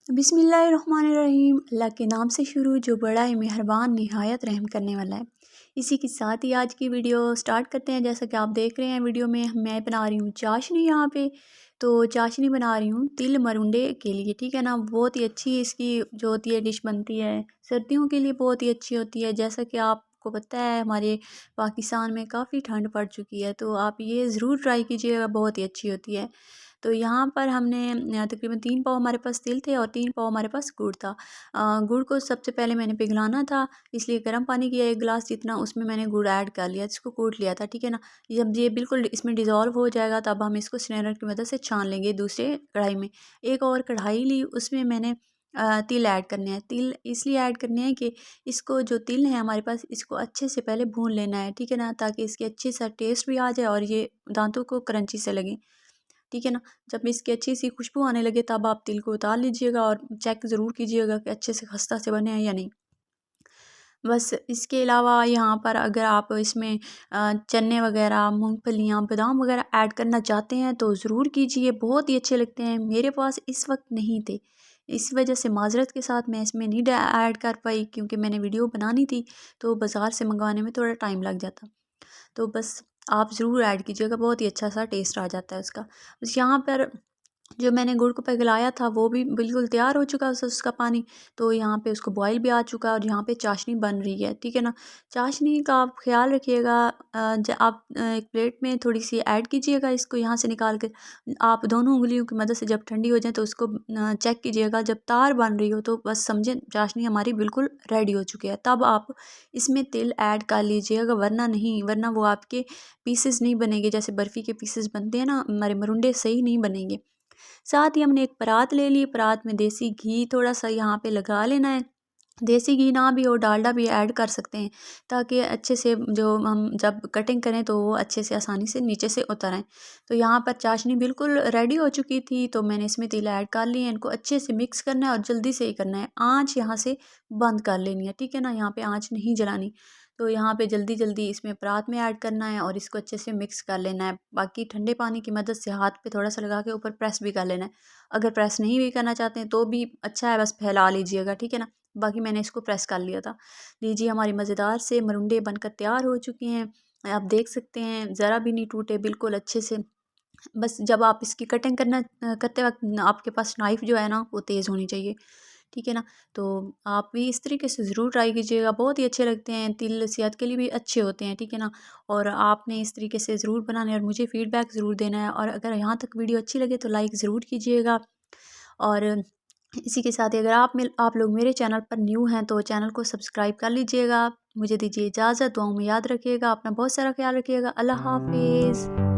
बिस्मिल्लाहिर्रहमानिर्रहीम। अल्लाह के नाम से शुरू जो बड़ा ही मेहरबान निहायत रहम करने वाला है। इसी के साथ ही आज की वीडियो स्टार्ट करते हैं। जैसा कि आप देख रहे हैं वीडियो में मैं बना रही हूँ चाशनी यहाँ पे। तो चाशनी बना रही हूँ तिल मरुंडे के लिए, ठीक है ना। बहुत ही अच्छी इसकी जो होती है डिश बनती है, सर्दियों के लिए बहुत ही अच्छी होती है। जैसा कि आपको पता है हमारे पाकिस्तान में काफ़ी ठंड पड़ चुकी है, तो आप ये ज़रूर ट्राई कीजिएगा, बहुत ही अच्छी होती है। तो यहाँ पर हमने तकरीबन 3 पाव हमारे पास तिल थे और 3 पाव हमारे पास गुड़ था। गुड़ को सबसे पहले मैंने पिघलाना था, इसलिए गर्म पानी किया 1 गिलास जितना, उसमें मैंने गुड़ ऐड कर लिया, इसको कूट लिया था, ठीक है ना। जब ये बिल्कुल इसमें डिज़ोल्व हो जाएगा तब हम इसको स्ट्रेनर की मदद से छान लेंगे दूसरे कढ़ाई में। एक और कढ़ाई ली, उसमें मैंने तिल ऐड करने हैं। तिल इसलिए ऐड करने हैं कि इसको जो तिल है हमारे पास, इसको अच्छे से पहले भून लेना है, ठीक है ना, ताकि इसकी अच्छी सा टेस्ट भी आ जाए और ये दांतों को क्रंची से लगे, ठीक है ना। जब इसकी अच्छी सी खुशबू आने लगे तब आप तिल को उतार लीजिएगा और चेक ज़रूर कीजिएगा कि अच्छे से खस्ता से बने हैं या नहीं। बस इसके अलावा यहाँ पर अगर आप इसमें चने वगैरह, मूंगफलियाँ, बादाम वगैरह ऐड करना चाहते हैं तो ज़रूर कीजिए, बहुत ही अच्छे लगते हैं। मेरे पास इस वक्त नहीं थे, इस वजह से माज़रत के साथ मैं इसमें नहीं ऐड कर पाई, क्योंकि मैंने वीडियो बनानी थी तो बाज़ार से मंगवाने में थोड़ा टाइम लग जाता। तो बस आप ज़रूर ऐड कीजिएगा, बहुत ही अच्छा सा टेस्ट आ जाता है उसका। बस यहाँ पर जो मैंने गुड़ को पिघलाया था वो भी बिल्कुल तैयार हो चुका है उसका पानी, तो यहाँ पे उसको बॉईल भी आ चुका है और यहाँ पे चाशनी बन रही है, ठीक है ना। चाशनी का आप ख्याल रखिएगा, आप एक प्लेट में थोड़ी सी ऐड कीजिएगा, इसको यहाँ से निकाल के आप दोनों उंगलियों की मदद से जब ठंडी हो जाए तो उसको चेक कीजिएगा। जब तार बन रही हो तो बस समझें चाशनी हमारी बिल्कुल रेडी हो चुकी है। तब आप इसमें तिल ऐड कर लीजिएगा, वरना नहीं, वरना वो आपके पीसेस नहीं बनेंगे, जैसे बर्फ़ी के पीसेस बनते हैं ना, हमारे मरुंडे सही नहीं बनेंगे। साथ ही हमने एक परात ले ली, परात में देसी घी थोड़ा सा यहाँ पे लगा लेना है। देसी घी ना भी हो डालडा भी ऐड कर सकते हैं, ताकि अच्छे से जो हम जब कटिंग करें तो वो अच्छे से आसानी से नीचे से उतर आए। तो यहाँ पर चाशनी बिल्कुल रेडी हो चुकी थी, तो मैंने इसमें तिल ऐड कर लिए हैं। इनको अच्छे से मिक्स करना है और जल्दी से ही करना है, आँच यहाँ से बंद कर लेनी है, ठीक है ना। यहाँ पे आँच नहीं जलानी। तो यहाँ पे जल्दी जल्दी इसमें परात में ऐड करना है और इसको अच्छे से मिक्स कर लेना है। बाकी ठंडे पानी की मदद से हाथ पे थोड़ा सा लगा के ऊपर प्रेस भी कर लेना है। अगर प्रेस नहीं भी करना चाहते हैं तो भी अच्छा है, बस फैला लीजिएगा, ठीक है ना। बाकी मैंने इसको प्रेस कर लिया था। लीजिए हमारी मज़ेदार से मरुंडे बनकर तैयार हो चुके हैं। आप देख सकते हैं ज़रा भी नहीं टूटे, बिल्कुल अच्छे से। बस जब आप इसकी कटिंग करते वक्त आपके पास नाइफ़ जो है ना वो तेज़ होनी चाहिए, ठीक है ना। तो आप भी इस तरीके से ज़रूर ट्राई कीजिएगा, बहुत ही अच्छे लगते हैं। तिल सेहत के लिए भी अच्छे होते हैं, ठीक है ना। और आपने इस तरीके से ज़रूर बनाना है और मुझे फ़ीडबैक ज़रूर देना है। और अगर यहाँ तक वीडियो अच्छी लगे तो लाइक ज़रूर कीजिएगा। और इसी के साथ ही अगर आप लोग मेरे चैनल पर न्यू हैं तो चैनल को सब्सक्राइब कर लीजिएगा। मुझे दीजिए इजाज़त, दुआओं में याद रखिएगा, अपना बहुत सारा ख्याल रखिएगा। अल्लाह हाफ़िज़।